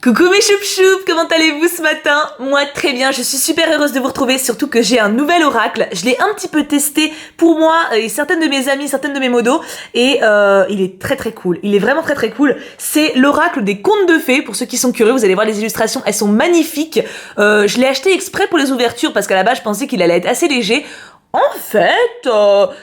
Coucou mes choup-choup, comment allez-vous ce matin? Moi très bien, je suis super heureuse de vous retrouver, surtout que j'ai un nouvel oracle. Je l'ai un petit peu testé pour moi et certaines de mes amies, certaines de mes modos, et il est très très cool. Il est vraiment très très cool. C'est l'oracle des contes de fées, pour ceux qui sont curieux, vous allez voir les illustrations, elles sont magnifiques. Je l'ai acheté exprès pour les ouvertures parce qu'à la base je pensais qu'il allait être assez léger. En fait,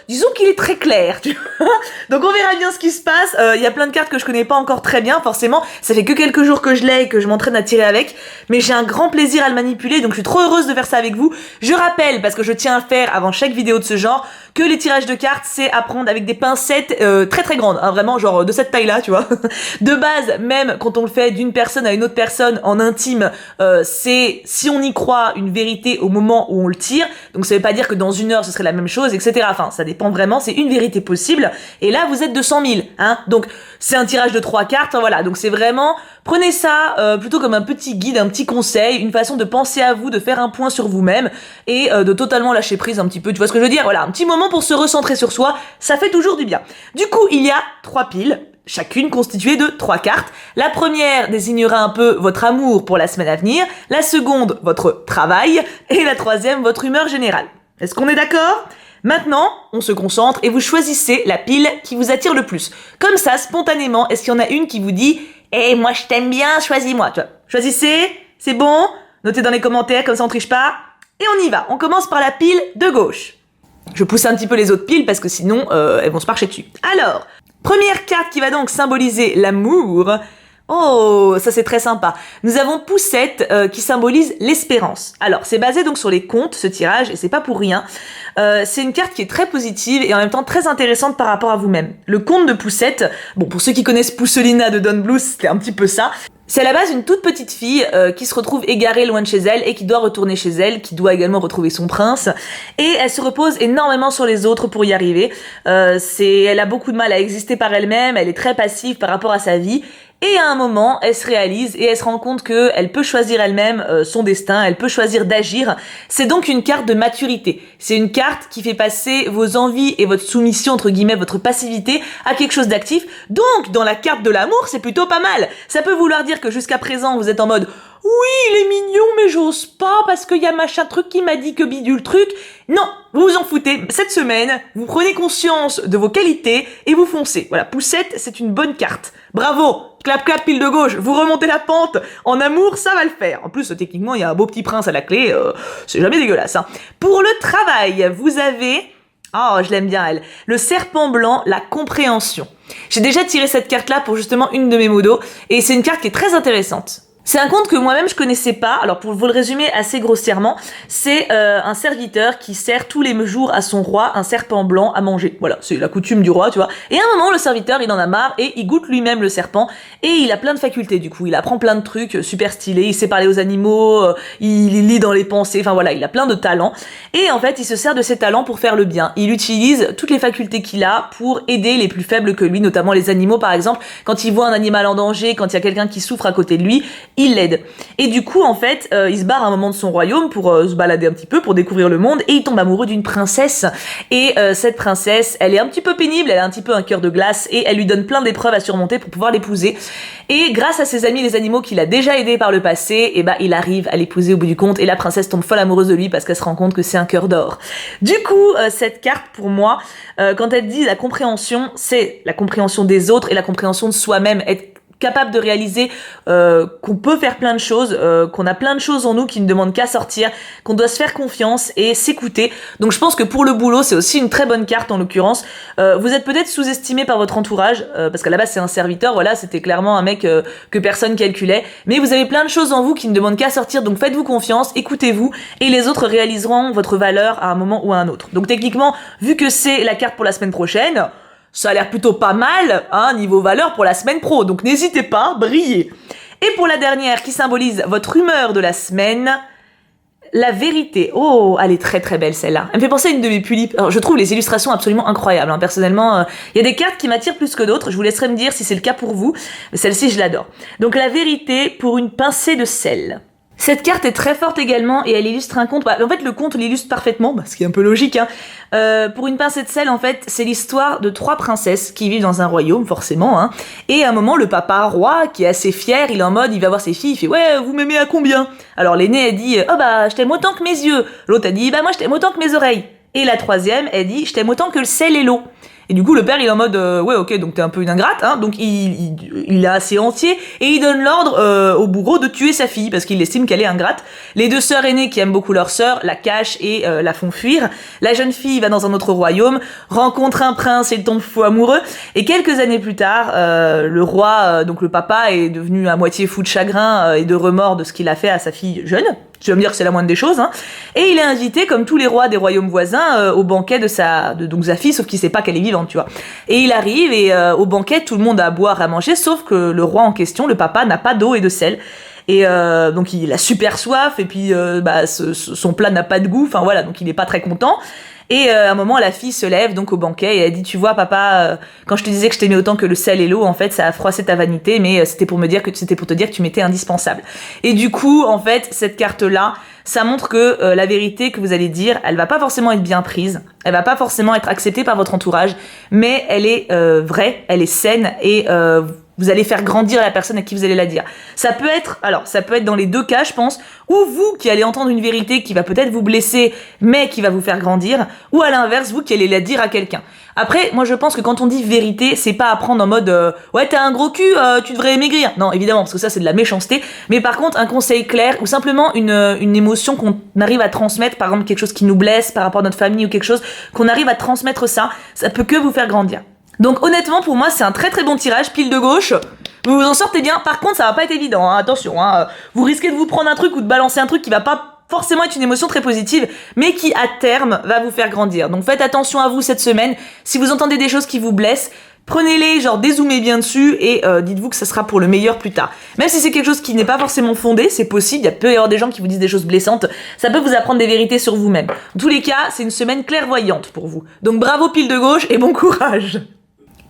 disons qu'il est très clair, tu vois. Donc on verra bien ce qui se passe. Il y a plein de cartes que je connais pas encore très bien, forcément. Ça fait que quelques jours que je l'ai et que je m'entraîne à tirer avec. Mais j'ai un grand plaisir à le manipuler, donc je suis trop heureuse de faire ça avec vous. Je rappelle, parce que je tiens à faire avant chaque vidéo de ce genre, que les tirages de cartes, c'est à prendre avec des pincettes très très grandes. Hein, vraiment, genre de cette taille-là, tu vois. De base, même quand on le fait d'une personne à une autre personne en intime, c'est, si on y croit, une vérité au moment où on le tire. Donc ça veut pas dire que dans une heure, ce serait la même chose, etc. Enfin, ça dépend vraiment, c'est une vérité possible. Et là, vous êtes de 100 000, hein. Donc, c'est un tirage de 3 cartes, hein, voilà. Donc, c'est vraiment, prenez ça plutôt comme un petit guide, un petit conseil, une façon de penser à vous, de faire un point sur vous-même et de totalement lâcher prise un petit peu. Tu vois ce que je veux dire? Voilà, un petit moment pour se recentrer sur soi, ça fait toujours du bien. Du coup, il y a 3 piles, chacune constituée de 3 cartes. La première désignera un peu votre amour pour la semaine à venir, la seconde, votre travail, et la troisième, votre humeur générale. Est-ce qu'on est d'accord? Maintenant, on se concentre et vous choisissez la pile qui vous attire le plus. Comme ça, spontanément, est-ce qu'il y en a une qui vous dit « Eh, moi je t'aime bien, choisis-moi » tu vois. Choisissez, c'est bon, notez dans les commentaires, comme ça on triche pas. Et on y va, on commence par la pile de gauche. Je pousse un petit peu les autres piles parce que sinon, elles vont se marcher dessus. Alors, première carte qui va donc symboliser l'amour. Oh, ça c'est très sympa. Nous avons Poussette qui symbolise l'espérance. Alors, c'est basé donc sur les contes, ce tirage, et c'est pas pour rien. C'est une carte qui est très positive et en même temps très intéressante par rapport à vous-même. Le conte de Poussette, bon, pour ceux qui connaissent Pousselina de Don Bluth, c'était un petit peu ça. C'est à la base une toute petite fille qui se retrouve égarée loin de chez elle et qui doit retourner chez elle, qui doit également retrouver son prince. Et elle se repose énormément sur les autres pour y arriver. Elle a beaucoup de mal à exister par elle-même, elle est très passive par rapport à sa vie. Et à un moment, elle se réalise et elle se rend compte qu'elle peut choisir elle-même son destin, elle peut choisir d'agir. C'est donc une carte de maturité. C'est une carte qui fait passer vos envies et votre soumission, entre guillemets, votre passivité, à quelque chose d'actif. Donc, dans la carte de l'amour, c'est plutôt pas mal. Ça peut vouloir dire que jusqu'à présent, vous êtes en mode « Oui, il est mignon, mais j'ose pas parce qu'il y a machin truc qui m'a dit que bidule truc. » Non, vous vous en foutez. Cette semaine, vous prenez conscience de vos qualités et vous foncez. Voilà, Poussette, c'est une bonne carte. Bravo! Clap clap pile de gauche, vous remontez la pente. En amour, ça va le faire. En plus, techniquement, il y a un beau petit prince à la clé. C'est jamais dégueulasse. Hein. Pour le travail, vous avez... Oh, je l'aime bien elle. Le serpent blanc, la compréhension. J'ai déjà tiré cette carte-là pour justement une de mes modos. Et c'est une carte qui est très intéressante. C'est un conte que moi-même je connaissais pas, alors pour vous le résumer assez grossièrement, c'est un serviteur qui sert tous les jours à son roi un serpent blanc à manger. Voilà, c'est la coutume du roi, tu vois. Et à un moment, le serviteur, il en a marre et il goûte lui-même le serpent et il a plein de facultés du coup. Il apprend plein de trucs super stylés, il sait parler aux animaux, il lit dans les pensées, enfin voilà, il a plein de talents. Et en fait, il se sert de ses talents pour faire le bien. Il utilise toutes les facultés qu'il a pour aider les plus faibles que lui, notamment les animaux par exemple. Quand il voit un animal en danger, quand il y a quelqu'un qui souffre à côté de lui, il l'aide. Et du coup, en fait, il se barre à un moment de son royaume pour se balader un petit peu, pour découvrir le monde, et il tombe amoureux d'une princesse. Et cette princesse, elle est un petit peu pénible, elle a un petit peu un cœur de glace, et elle lui donne plein d'épreuves à surmonter pour pouvoir l'épouser. Et grâce à ses amis les animaux qu'il a déjà aidés par le passé, et il arrive à l'épouser au bout du compte, et la princesse tombe folle amoureuse de lui parce qu'elle se rend compte que c'est un cœur d'or. Du coup, cette carte, pour moi, quand elle dit la compréhension, c'est la compréhension des autres et la compréhension de soi-même, être capable de réaliser qu'on peut faire plein de choses, qu'on a plein de choses en nous qui ne demandent qu'à sortir, qu'on doit se faire confiance et s'écouter. Donc je pense que pour le boulot, c'est aussi une très bonne carte en l'occurrence. Vous êtes peut-être sous-estimé par votre entourage, parce qu'à la base c'est un serviteur, voilà, c'était clairement un mec que personne calculait, mais vous avez plein de choses en vous qui ne demandent qu'à sortir, donc faites-vous confiance, écoutez-vous, et les autres réaliseront votre valeur à un moment ou à un autre. Donc techniquement, vu que c'est la carte pour la semaine prochaine, ça a l'air plutôt pas mal, hein, niveau valeur pour la semaine pro, donc n'hésitez pas, brillez. Et pour la dernière qui symbolise votre humeur de la semaine, la vérité. Oh, elle est très très belle celle-là. Elle me fait penser à une de mes tulipes. Alors, je trouve les illustrations absolument incroyables. Hein. Personnellement, il y a des cartes qui m'attirent plus que d'autres. Je vous laisserai me dire si c'est le cas pour vous. Mais celle-ci, je l'adore. Donc la vérité pour une pincée de sel. Cette carte est très forte également et elle illustre un conte. En fait, le conte l'illustre parfaitement, ce qui est un peu logique. Pour une pincée de sel, en fait, c'est l'histoire de 3 princesses qui vivent dans un royaume, forcément. Et à un moment, le papa roi, qui est assez fier, il est en mode, il va voir ses filles, il fait ouais, vous m'aimez à combien? Alors l'aînée, elle dit oh bah, je t'aime autant que mes yeux. L'autre, elle dit bah moi, je t'aime autant que mes oreilles. Et la troisième, elle dit je t'aime autant que le sel et l'eau. Et du coup, le père, il est en mode, ouais, ok, donc t'es un peu une ingrate, donc il est assez entier, et il donne l'ordre au bourreau de tuer sa fille, parce qu'il estime qu'elle est ingrate. Les 2 sœurs aînées qui aiment beaucoup leur sœur, la cachent et la font fuir. La jeune fille va dans un autre royaume, rencontre un prince et tombe fou amoureux, et quelques années plus tard, le roi, donc le papa, est devenu à moitié fou de chagrin et de remords de ce qu'il a fait à sa fille jeune. Tu vas me dire que c'est la moindre des choses, Et il est invité, comme tous les rois des royaumes voisins, au banquet de sa fille, sauf qu'il sait pas qu'elle est vivante, tu vois. Et il arrive, et au banquet, tout le monde a à boire, à manger, sauf que le roi en question, le papa, n'a pas d'eau et de sel. Et donc il a super soif, et puis son plat n'a pas de goût, enfin voilà, donc il est pas très content. Et à un moment, la fille se lève donc au banquet et elle dit tu vois papa, quand je te disais que je t'aimais autant que le sel et l'eau, en fait ça a froissé ta vanité, mais c'était pour te dire que tu m'étais indispensable. Et du coup, en fait, cette carte là, ça montre que la vérité que vous allez dire, elle va pas forcément être bien prise, elle va pas forcément être acceptée par votre entourage, mais elle est vraie, elle est saine et vous allez faire grandir la personne à qui vous allez la dire. Ça peut être dans les 2 cas, je pense, ou vous qui allez entendre une vérité qui va peut-être vous blesser, mais qui va vous faire grandir, ou à l'inverse, vous qui allez la dire à quelqu'un. Après, moi je pense que quand on dit vérité, c'est pas à prendre en mode ouais t'as un gros cul, tu devrais maigrir. Non, évidemment, parce que ça c'est de la méchanceté. Mais par contre, un conseil clair, ou simplement une émotion qu'on arrive à transmettre, par exemple quelque chose qui nous blesse par rapport à notre famille ou quelque chose, qu'on arrive à transmettre ça peut que vous faire grandir. Donc honnêtement, pour moi, c'est un très très bon tirage, pile de gauche. Vous vous en sortez bien. Par contre, ça va pas être évident, attention. Vous risquez de vous prendre un truc ou de balancer un truc qui va pas forcément être une émotion très positive, mais qui à terme va vous faire grandir. Donc faites attention à vous cette semaine. Si vous entendez des choses qui vous blessent, prenez-les, dézoomez bien dessus et dites-vous que ça sera pour le meilleur plus tard. Même si c'est quelque chose qui n'est pas forcément fondé, c'est possible, il peut y avoir des gens qui vous disent des choses blessantes, ça peut vous apprendre des vérités sur vous-même. En tous les cas, c'est une semaine clairvoyante pour vous. Donc bravo pile de gauche et bon courage.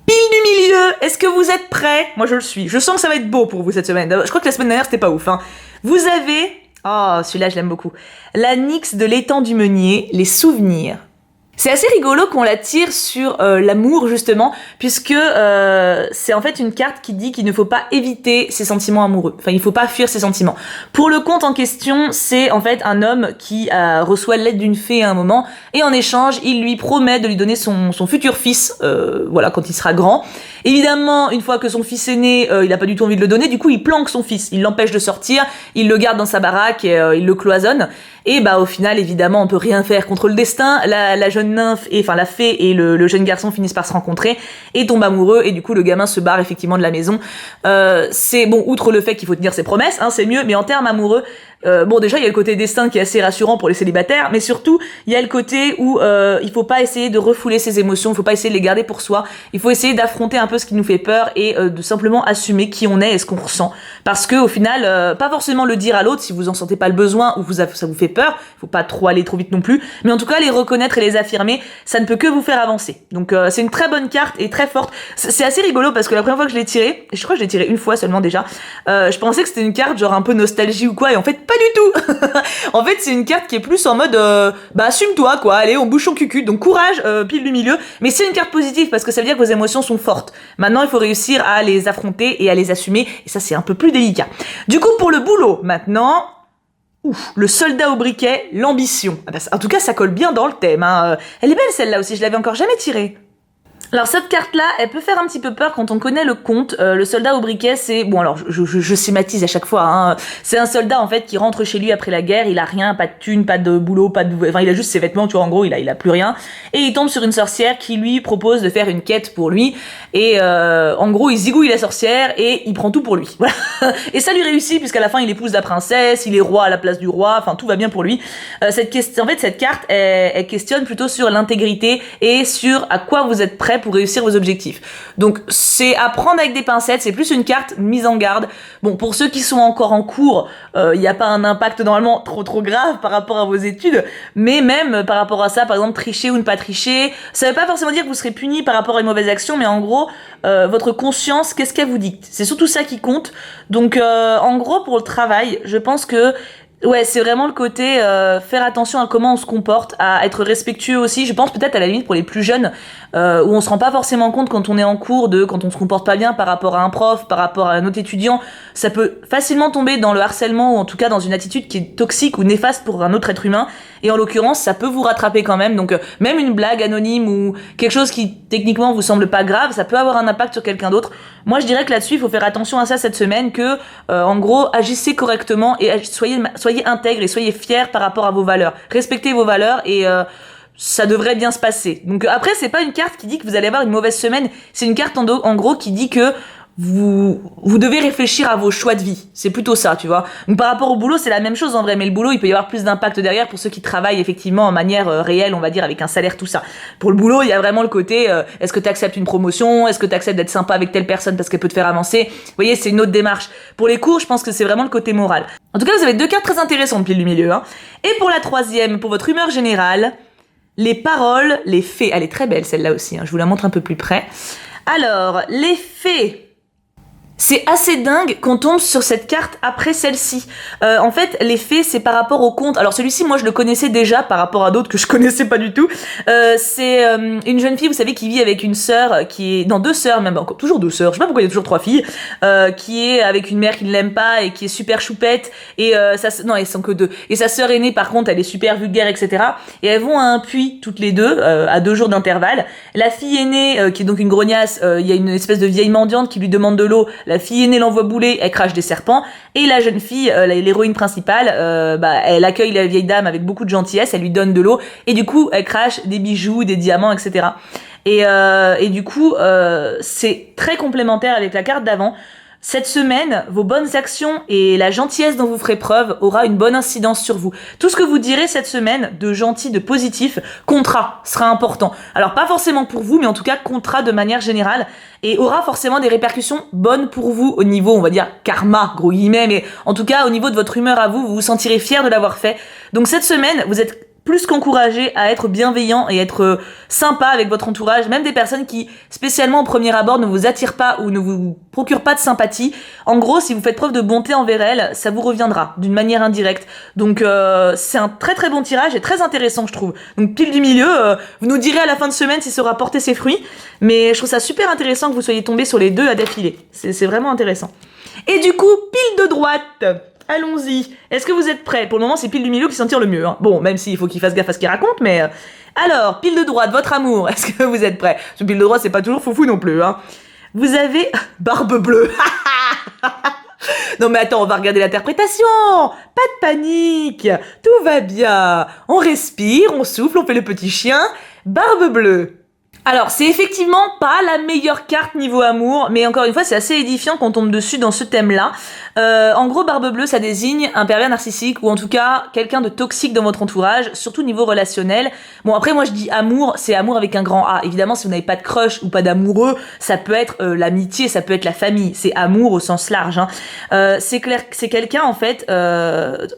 Pile du milieu, est-ce que vous êtes prêts? Moi je le suis, je sens que ça va être beau pour vous cette semaine. Je crois que la semaine dernière c'était pas ouf. Vous avez, celui-là je l'aime beaucoup, la Nyx de l'étang du Meunier, les souvenirs. C'est assez rigolo qu'on la tire sur l'amour justement, puisque c'est en fait une carte qui dit qu'il ne faut pas éviter ses sentiments amoureux. Enfin, il faut pas fuir ses sentiments. Pour le conte en question, c'est en fait un homme qui reçoit l'aide d'une fée à un moment, et en échange, il lui promet de lui donner son futur fils, quand il sera grand. Évidemment, une fois que son fils est né, il a pas du tout envie de le donner, du coup il planque son fils, il l'empêche de sortir, il le garde dans sa baraque et il le cloisonne. Et au final, évidemment, on peut rien faire contre le destin. La jeune nymphe, la fée et le jeune garçon finissent par se rencontrer et tombent amoureux. Et du coup, le gamin se barre effectivement de la maison. C'est bon, outre le fait qu'il faut tenir ses promesses, c'est mieux. Mais en termes amoureux, déjà il y a le côté destin qui est assez rassurant pour les célibataires, mais surtout il y a le côté où il faut pas essayer de refouler ses émotions, il faut pas essayer de les garder pour soi, il faut essayer d'affronter un peu ce qui nous fait peur et de simplement assumer qui on est et ce qu'on ressent, parce que au final pas forcément le dire à l'autre si vous en sentez pas le besoin ou ça vous fait peur, il faut pas trop aller trop vite non plus, mais en tout cas les reconnaître et les affirmer, ça ne peut que vous faire avancer. Donc c'est une très bonne carte et très forte. C'est assez rigolo parce que la première fois que je l'ai tirée, et je crois que je l'ai tirée une fois seulement déjà, je pensais que c'était une carte genre un peu nostalgie ou quoi, et en fait pas du tout. En fait c'est une carte qui est plus en mode assume-toi quoi, allez on bouge son cucu, donc courage, pile du milieu, mais c'est une carte positive parce que ça veut dire que vos émotions sont fortes. Maintenant il faut réussir à les affronter et à les assumer, et ça c'est un peu plus délicat. Du coup pour le boulot maintenant, le soldat au briquet, l'ambition. En tout cas ça colle bien dans le thème, Elle est belle celle-là aussi, je l'avais encore jamais tirée. Alors cette carte-là, elle peut faire un petit peu peur quand on connaît le conte. Le soldat au briquet, c'est... Bon alors, je schématise à chaque fois, C'est un soldat, en fait, qui rentre chez lui après la guerre, il a rien, pas de thune, pas de boulot, Enfin, il a juste ses vêtements, tu vois, en gros, il a plus rien. Et il tombe sur une sorcière qui lui propose de faire une quête pour lui. Et en gros, il zigouille la sorcière et il prend tout pour lui. Voilà. Et ça lui réussit, puisqu'à la fin, il épouse la princesse, il est roi à la place du roi, enfin, tout va bien pour lui. Cette carte, elle questionne plutôt sur l'intégrité et sur à quoi vous êtes prêt pour réussir vos objectifs. Donc c'est à prendre avec des pincettes, c'est plus une carte mise en garde. Bon, pour ceux qui sont encore en cours, il n'y a pas un impact normalement trop grave par rapport à vos études, mais même par rapport à ça, par exemple tricher ou ne pas tricher, ça veut pas forcément dire que vous serez puni par rapport à une mauvaise action, mais en gros, votre conscience, qu'est-ce qu'elle vous dicte? C'est surtout ça qui compte. Donc en gros, pour le travail, je pense que ouais, c'est vraiment le côté faire attention à comment on se comporte, à être respectueux aussi. Je pense peut-être à la limite pour les plus jeunes, où on se rend pas forcément compte quand on est en cours de quand on se comporte pas bien par rapport à un prof, par rapport à un autre étudiant. Ça peut facilement tomber dans le harcèlement ou en tout cas dans une attitude qui est toxique ou néfaste pour un autre être humain. Et en l'occurrence, ça peut vous rattraper quand même. Donc même une blague anonyme ou quelque chose qui techniquement vous semble pas grave, ça peut avoir un impact sur quelqu'un d'autre. Moi, je dirais que là-dessus, il faut faire attention à ça cette semaine, que en gros, agissez correctement et soyez intègre et soyez fiers par rapport à vos valeurs. Respectez vos valeurs et ça devrait bien se passer. Donc après, c'est pas une carte qui dit que vous allez avoir une mauvaise semaine, c'est une carte en gros qui dit que vous devez réfléchir à vos choix de vie. C'est plutôt ça, tu vois. Donc par rapport au boulot, c'est la même chose en vrai, mais le boulot, il peut y avoir plus d'impact derrière pour ceux qui travaillent effectivement en manière réelle, on va dire, avec un salaire, tout ça. Pour le boulot, il y a vraiment le côté, est-ce que tu acceptes une promotion? Est-ce que tu acceptes d'être sympa avec telle personne parce qu'elle peut te faire avancer? Vous voyez, c'est une autre démarche. Pour les cours, je pense que c'est vraiment le côté moral. En tout cas, vous avez deux cartes très intéressantes, pile du milieu, hein. Et pour la troisième, pour votre humeur générale, les paroles, les faits. Elle est très belle celle-là aussi, hein. Je vous la montre un peu plus près. Alors, les faits. C'est assez dingue qu'on tombe sur cette carte après celle-ci. En fait, les faits, c'est par rapport au conte. Alors celui-ci, moi, je le connaissais déjà par rapport à d'autres que je connaissais pas du tout. C'est une jeune fille, vous savez, qui vit avec une sœur, qui est... Non, deux sœurs, même encore, toujours deux sœurs, je sais pas pourquoi il y a toujours trois filles, qui est avec une mère qui ne l'aime pas et qui est super choupette. Et non, elles sont que deux. Et sa sœur aînée, par contre, elle est super vulgaire, etc. Et elles vont à un puits, toutes les deux, à 2 jours d'intervalle. La fille aînée, qui est donc une grognasse, il y a une espèce de vieille mendiante qui lui demande de l'eau. La fille aînée l'envoie bouler, elle crache des serpents. Et la jeune fille, l'héroïne principale, elle accueille la vieille dame avec beaucoup de gentillesse, elle lui donne de l'eau. Et du coup, elle crache des bijoux, des diamants, etc. Et du coup, c'est très complémentaire avec la carte d'avant. Cette semaine, vos bonnes actions et la gentillesse dont vous ferez preuve aura une bonne incidence sur vous. Tout ce que vous direz cette semaine de gentil, de positif, comptera, sera important. Alors pas forcément pour vous, mais en tout cas comptera de manière générale et aura forcément des répercussions bonnes pour vous au niveau, on va dire, karma, gros guillemets, mais en tout cas au niveau de votre humeur à vous, vous vous sentirez fier de l'avoir fait. Donc cette semaine, vous êtes plus qu'encouragé à être bienveillant et être sympa avec votre entourage, même des personnes qui, spécialement au premier abord, ne vous attirent pas ou ne vous procurent pas de sympathie. En gros, si vous faites preuve de bonté envers elles, ça vous reviendra d'une manière indirecte. Donc c'est un très très bon tirage et très intéressant, je trouve. Donc pile du milieu, vous nous direz à la fin de semaine si ça aura porté ses fruits, mais je trouve ça super intéressant que vous soyez tombés sur les deux à d'affilée. C'est vraiment intéressant. Et du coup, pile de droite. Allons-y. Est-ce que vous êtes prêts? Pour le moment, c'est pile du milieu qui s'en tire le mieux, hein. Bon, même s'il faut qu'il fasse gaffe à ce qu'il raconte, mais... Alors, pile de droite, votre amour. Est-ce que vous êtes prêts? Ce pile de droite, c'est pas toujours foufou non plus, hein. Vous avez... Barbe bleue. Non mais attends, on va regarder l'interprétation. Pas de panique. Tout va bien. On respire, on souffle, on fait le petit chien. Barbe bleue. Alors, c'est effectivement pas la meilleure carte niveau amour, mais encore une fois, c'est assez édifiant qu'on tombe dessus dans ce thème-là. En gros, barbe bleue, ça désigne un pervers narcissique, ou en tout cas, quelqu'un de toxique dans votre entourage, surtout niveau relationnel. Bon, après, moi, je dis amour, c'est amour avec un grand A. Évidemment, si vous n'avez pas de crush ou pas d'amoureux, ça peut être l'amitié, ça peut être la famille. C'est amour au sens large, hein. C'est clair, c'est quelqu'un, en fait...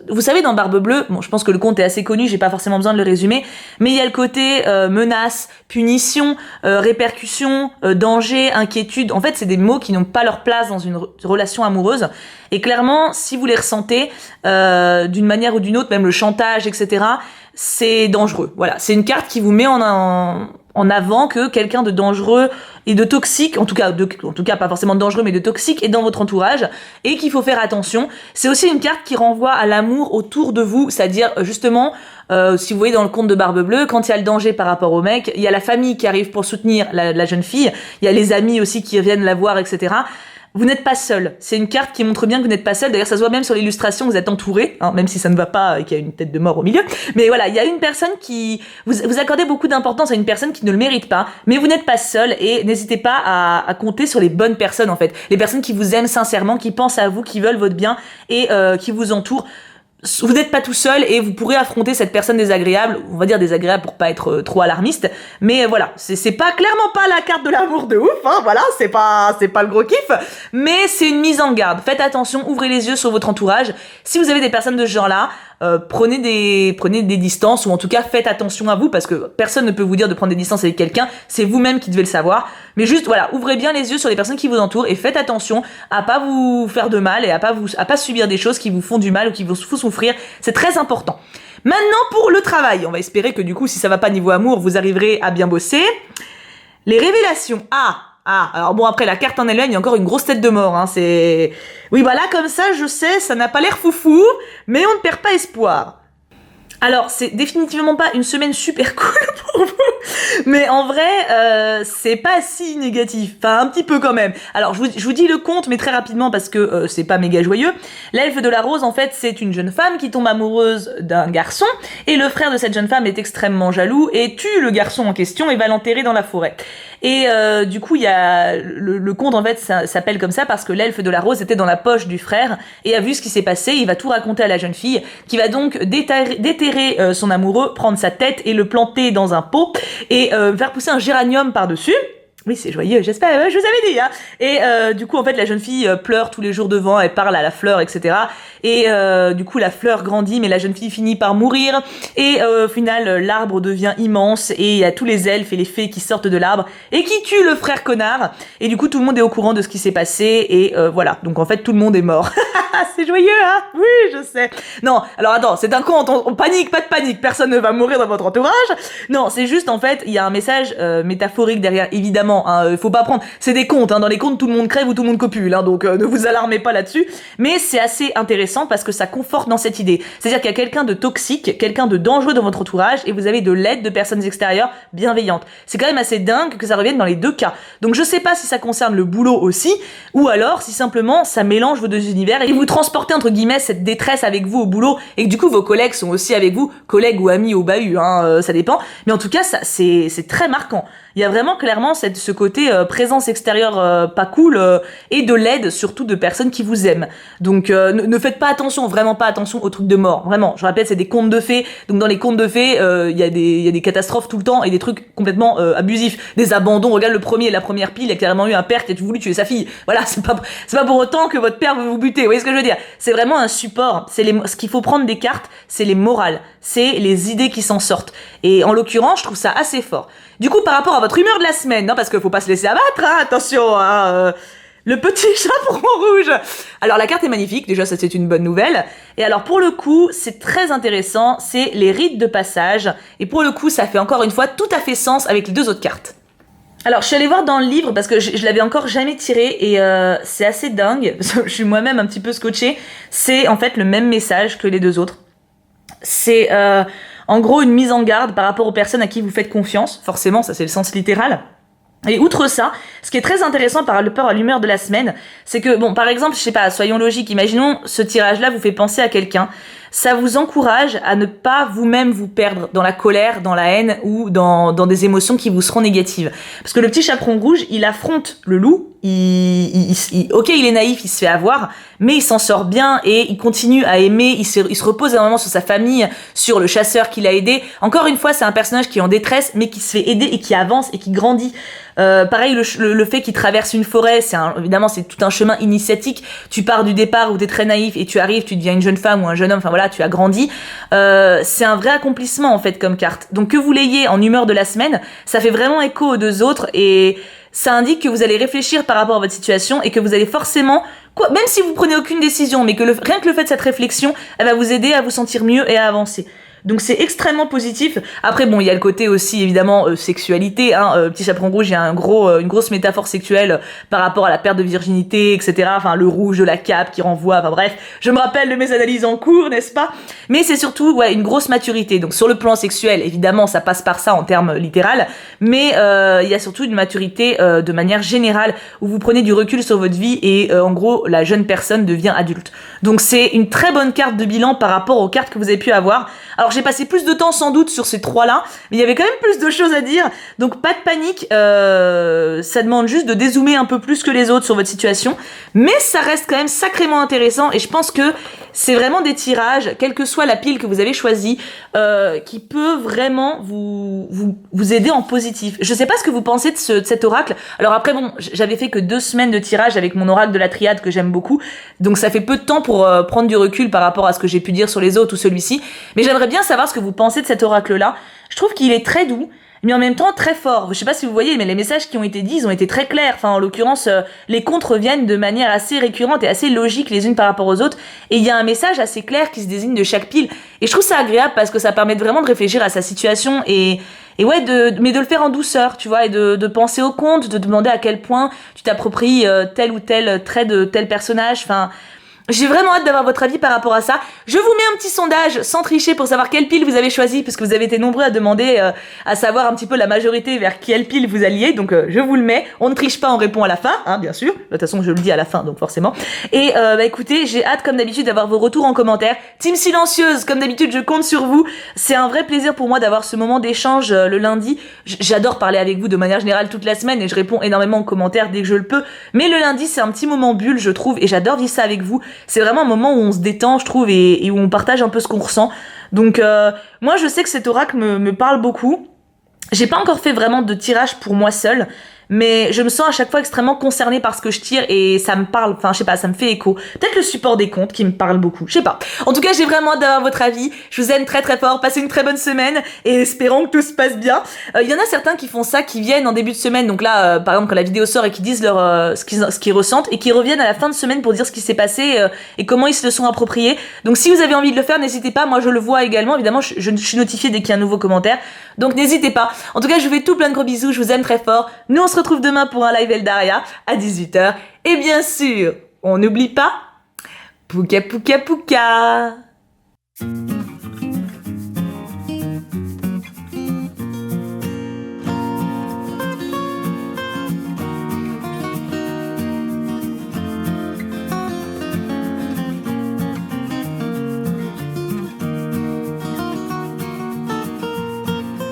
vous savez, dans Barbe bleue, bon, je pense que le conte est assez connu, j'ai pas forcément besoin de le résumer, mais il y a le côté menace, punition, répercussions, danger, inquiétude. En fait, c'est des mots qui n'ont pas leur place dans une relation amoureuse. Et clairement, si vous les ressentez d'une manière ou d'une autre, même le chantage, etc., c'est dangereux. Voilà, c'est une carte qui vous met en avant que quelqu'un de dangereux et de toxique, en tout cas pas forcément de dangereux, mais de toxique est dans votre entourage et qu'il faut faire attention. C'est aussi une carte qui renvoie à l'amour autour de vous, c'est-à-dire justement, si vous voyez dans le conte de Barbe bleue, quand il y a le danger par rapport au mec, il y a la famille qui arrive pour soutenir la jeune fille, il y a les amis aussi qui viennent la voir, etc. Vous n'êtes pas seul. C'est une carte qui montre bien que vous n'êtes pas seul. D'ailleurs, ça se voit même sur l'illustration, vous êtes entouré, hein, même si ça ne va pas et qu'il y a une tête de mort au milieu. Mais voilà, il y a une personne qui... Vous accordez beaucoup d'importance à une personne qui ne le mérite pas, mais vous n'êtes pas seul et n'hésitez pas à compter sur les bonnes personnes, en fait. Les personnes qui vous aiment sincèrement, qui pensent à vous, qui veulent votre bien et qui vous entourent. vous n'êtes pas tout seul et vous pourrez affronter cette personne désagréable, on va dire désagréable pour pas être trop alarmiste, mais voilà, c'est pas clairement pas la carte de l'amour de ouf, hein, voilà, c'est pas le gros kiff, mais c'est une mise en garde. Faites attention, ouvrez les yeux sur votre entourage. Si vous avez des personnes de ce genre-là, prenez des distances, ou en tout cas faites attention à vous, parce que personne ne peut vous dire de prendre des distances avec quelqu'un, c'est vous-même qui devez le savoir. Mais juste voilà, ouvrez bien les yeux sur les personnes qui vous entourent et faites attention à pas vous faire de mal et à pas subir des choses qui vous font du mal ou qui vous font souffrir. C'est très important. Maintenant pour le travail, on va espérer que du coup si ça va pas niveau amour, vous arriverez à bien bosser. Les révélations. Alors bon, après la carte en elle-même, il y a encore une grosse tête de mort, hein, c'est... Oui, bah là, comme ça, je sais, ça n'a pas l'air foufou, mais on ne perd pas espoir. Alors, c'est définitivement pas une semaine super cool pour vous, mais en vrai, c'est pas si négatif, enfin un petit peu quand même. Alors, je vous dis le conte, mais très rapidement parce que c'est pas méga joyeux. L'elfe de la rose, en fait, c'est une jeune femme qui tombe amoureuse d'un garçon, et le frère de cette jeune femme est extrêmement jaloux et tue le garçon en question et va l'enterrer dans la forêt. Et du coup, il y a le conte, en fait, ça s'appelle comme ça parce que l'elfe de la rose était dans la poche du frère et a vu ce qui s'est passé. Il va tout raconter à la jeune fille, qui va donc déterrer son amoureux, prendre sa tête et le planter dans un pot et faire pousser un géranium par-dessus. Oui, c'est joyeux, j'espère, je vous avais dit, hein. Et du coup, en fait, la jeune fille pleure tous les jours devant, elle parle à la fleur, etc. Et du coup, la fleur grandit, mais la jeune fille finit par mourir. Et au final, l'arbre devient immense, et il y a tous les elfes et les fées qui sortent de l'arbre, et qui tuent le frère connard. Et du coup, tout le monde est au courant de ce qui s'est passé, et voilà. Donc en fait, tout le monde est mort. C'est joyeux, hein? Oui, je sais. Non, alors attends, c'est un conte, on panique, pas de panique, personne ne va mourir dans votre entourage. Non, c'est juste, en fait, il y a un message métaphorique derrière, évidemment. Faut pas prendre, c'est des contes, hein, dans les contes tout le monde crève ou tout le monde copule, hein, donc ne vous alarmez pas là-dessus, mais c'est assez intéressant parce que ça conforte dans cette idée, c'est-à-dire qu'il y a quelqu'un de toxique, quelqu'un de dangereux dans votre entourage et vous avez de l'aide de personnes extérieures bienveillantes. C'est quand même assez dingue que ça revienne dans les deux cas, donc je sais pas si ça concerne le boulot aussi, ou alors si simplement ça mélange vos deux univers et vous transportez entre guillemets cette détresse avec vous au boulot et que du coup vos collègues sont aussi avec vous, collègues ou amis au bahut, hein, ça dépend, mais en tout cas ça c'est très marquant. Il y a vraiment clairement ce côté présence extérieure pas cool et de l'aide surtout de personnes qui vous aiment. Donc ne faites pas attention, vraiment pas attention aux trucs de mort. Vraiment, je répète, c'est des contes de fées. Donc dans les contes de fées, il y a des catastrophes tout le temps et des trucs complètement abusifs. Des abandons, regarde le premier, la première pile, il y a carrément eu un père qui a voulu tuer sa fille. Voilà, c'est pas pour autant que votre père veut vous buter. Vous voyez ce que je veux dire? C'est vraiment un support. Ce qu'il faut prendre des cartes, c'est les morales, c'est les idées qui s'en sortent. Et en l'occurrence, je trouve ça assez fort. Du coup, par rapport à votre humeur de la semaine, non, parce qu'il faut pas se laisser abattre, hein, attention, hein, le petit chaperon rouge. Alors la carte est magnifique, déjà ça c'est une bonne nouvelle. Et alors pour le coup, c'est très intéressant, c'est les rites de passage. Et pour le coup, ça fait encore une fois tout à fait sens avec les deux autres cartes. Alors je suis allée voir dans le livre parce que je l'avais encore jamais tiré et c'est assez dingue, parce que je suis moi-même un petit peu scotchée. C'est en fait le même message que les deux autres. C'est en gros une mise en garde par rapport aux personnes à qui vous faites confiance, forcément ça c'est le sens littéral. Et outre ça, ce qui est très intéressant par rapport à l'humeur de la semaine, c'est que, bon, par exemple, je sais pas, soyons logiques, imaginons ce tirage-là vous fait penser à quelqu'un, ça vous encourage à ne pas vous-même vous perdre dans la colère, dans la haine ou dans des émotions qui vous seront négatives. Parce que le petit chaperon rouge, il affronte le loup, ok, il est naïf, il se fait avoir, mais il s'en sort bien et il continue à aimer, il se repose un moment sur sa famille, sur le chasseur qui l'a aidé. Encore une fois, c'est un personnage qui est en détresse, mais qui se fait aider et qui avance et qui grandit. Pareil, le fait qu'il traverse une forêt, évidemment, c'est tout un chemin initiatique. Tu pars du départ où t'es très naïf et tu arrives, tu deviens une jeune femme ou un jeune homme, enfin voilà, tu as grandi. C'est un vrai accomplissement, en fait, comme carte. Donc, que vous l'ayez en humeur de la semaine, ça fait vraiment écho aux deux autres et ça indique que vous allez réfléchir par rapport à votre situation et que vous allez forcément, même si vous prenez aucune décision, mais que rien que le fait de cette réflexion, elle va vous aider à vous sentir mieux et à avancer. Donc c'est extrêmement positif. Après bon, il y a le côté aussi évidemment sexualité, hein, petit chaperon rouge, il y a une grosse métaphore sexuelle par rapport à la perte de virginité, etc. Enfin le rouge de la cape qui renvoie, enfin bref, je me rappelle de mes analyses en cours, n'est-ce pas? Mais c'est surtout une grosse maturité. Donc sur le plan sexuel, évidemment, ça passe par ça en termes littéral, mais il y a surtout une maturité de manière générale où vous prenez du recul sur votre vie et en gros la jeune personne devient adulte. Donc c'est une très bonne carte de bilan par rapport aux cartes que vous avez pu avoir. Alors j'ai passé plus de temps sans doute sur ces 3-là, mais il y avait quand même plus de choses à dire, donc pas de panique, ça demande juste de dézoomer un peu plus que les autres sur votre situation, mais ça reste quand même sacrément intéressant, et je pense que c'est vraiment des tirages, quelle que soit la pile que vous avez choisie, qui peut vraiment vous aider en positif. Je sais pas ce que vous pensez de cet oracle. Alors après, bon, j'avais fait que 2 semaines de tirage avec mon oracle de la triade que j'aime beaucoup, donc ça fait peu de temps pour prendre du recul par rapport à ce que j'ai pu dire sur les autres ou celui-ci. Mais j'aimerais bien savoir ce que vous pensez de cet oracle-là. Je trouve qu'il est très doux, mais en même temps très fort. Je sais pas si vous voyez, mais les messages qui ont été dits, ils ont été très clairs. Enfin, en l'occurrence, les contes reviennent de manière assez récurrente et assez logique les unes par rapport aux autres. Et il y a un message assez clair qui se désigne de chaque pile. Et je trouve ça agréable parce que ça permet vraiment de réfléchir à sa situation et ouais, mais de le faire en douceur, tu vois, et de penser au conte, de demander à quel point tu t'appropries tel ou tel trait de tel personnage. Enfin, j'ai vraiment hâte d'avoir votre avis par rapport à ça. Je vous mets un petit sondage sans tricher pour savoir quelle pile vous avez choisi, parce que vous avez été nombreux à demander à savoir un petit peu la majorité vers quelle pile vous alliez. Donc je vous le mets. On ne triche pas, on répond à la fin, hein, bien sûr. De toute façon, je le dis à la fin, donc forcément. Et écoutez, j'ai hâte comme d'habitude d'avoir vos retours en commentaire. Team silencieuse, comme d'habitude, je compte sur vous. C'est un vrai plaisir pour moi d'avoir ce moment d'échange le lundi. J'adore parler avec vous de manière générale toute la semaine et je réponds énormément en commentaire dès que je le peux. Mais le lundi, c'est un petit moment bulle, je trouve, et j'adore vivre ça avec vous. C'est vraiment un moment où on se détend, je trouve, et où on partage un peu ce qu'on ressent. Donc, moi, je sais que cet oracle me parle beaucoup. J'ai pas encore fait vraiment de tirage pour moi seule, mais je me sens à chaque fois extrêmement concernée par ce que je tire et ça me parle, enfin je sais pas, ça me fait écho. Peut-être le support des comptes qui me parle beaucoup, je sais pas. En tout cas, j'ai vraiment hâte d'avoir votre avis. Je vous aime très très fort, passez une très bonne semaine et espérons que tout se passe bien. Il y en a certains qui font ça, qui viennent en début de semaine, donc là par exemple quand la vidéo sort et qui disent ce qu'ils ressentent et qui reviennent à la fin de semaine pour dire ce qui s'est passé et comment ils se le sont appropriés. Donc si vous avez envie de le faire, n'hésitez pas, moi je le vois également, évidemment je suis notifiée dès qu'il y a un nouveau commentaire. Donc n'hésitez pas. En tout cas, je vous fais tout plein de gros bisous, je vous aime très fort. Nous on se retrouve demain pour un live Eldaria à 18h. Et bien sûr, on n'oublie pas, Pouka Pouka Pouka.